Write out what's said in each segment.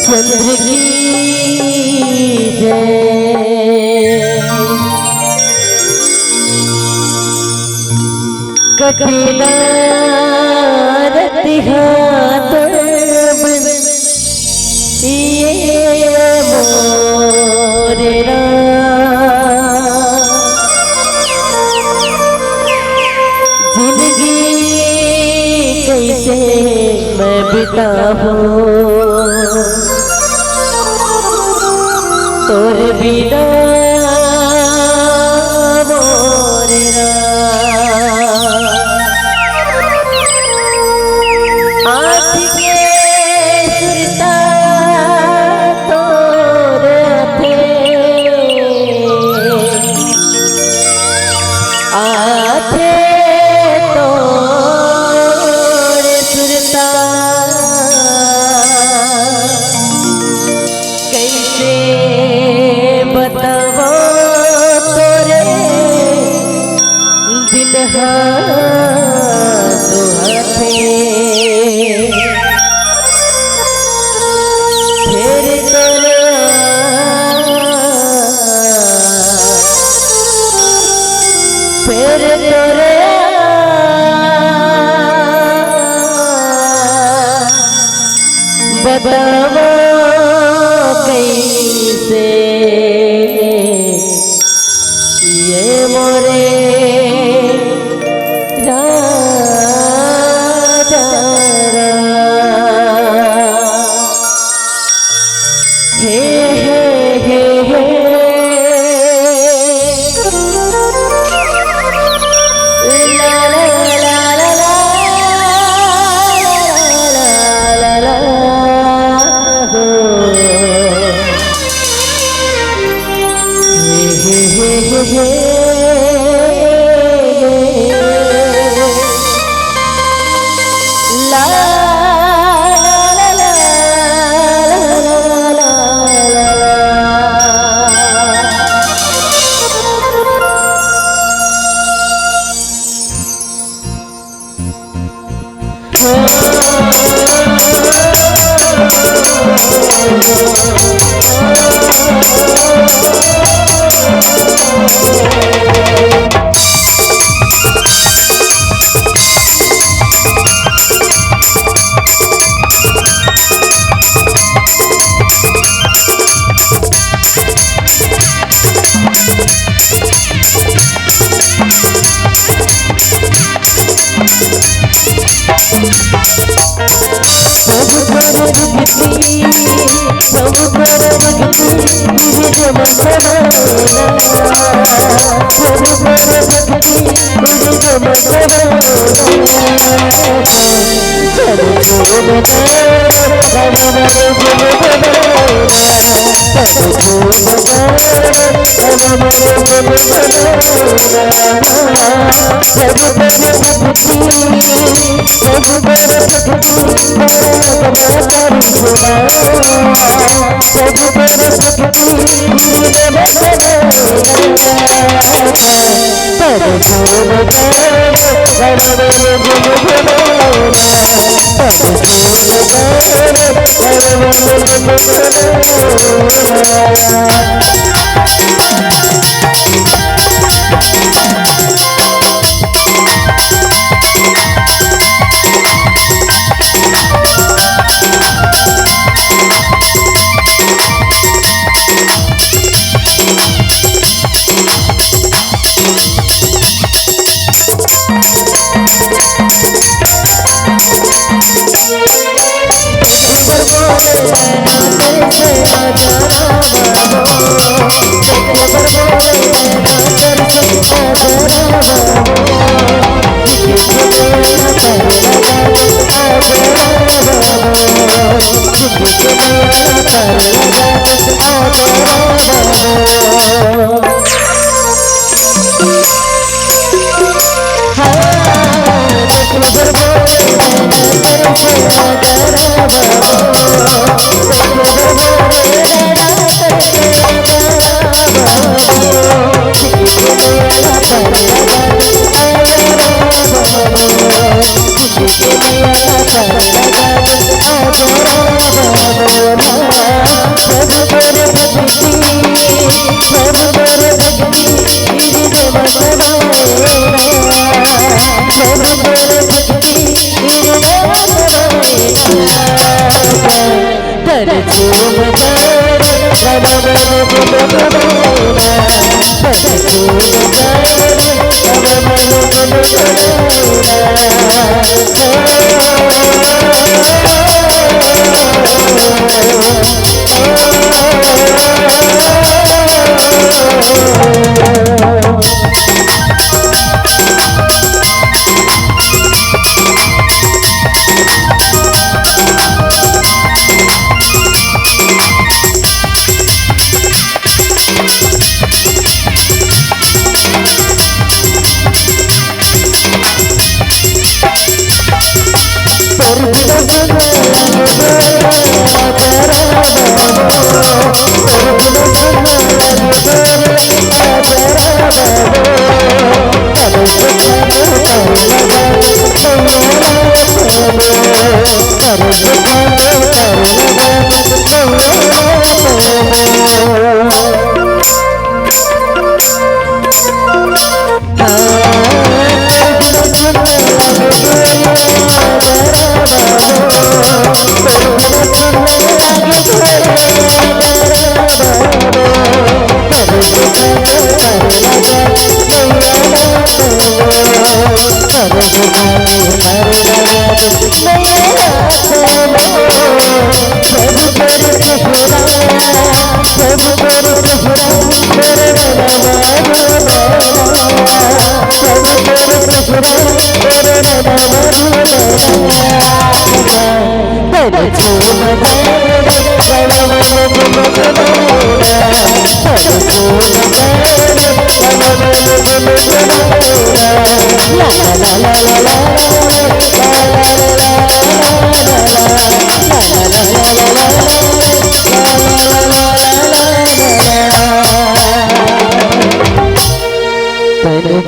चंद्र की जय कटिला रतिहा ये मोरेरा जिंदगी कैसे मैं बिताऊं तोर बिना मोरेरा आँख के सुरता तोर थे आथे तोर सुरता कैसे बताओ तोरे दिल दुहाथे फिर तोरा फिर तोरे बताओ कैसे ये मोरे राजा हे हे हे हे ला ला ला ला ला ला हो हे हे हे हे ला ला ला ला ला सब पर रुकती सब पर रुकती मुझे जब सवाना सब पर रुकती मुझे जब सवाना सब को बता हमारे दिल बनाना सब को बता हमारे दिल बनाना सब पर रुकती सब पर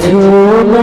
झूम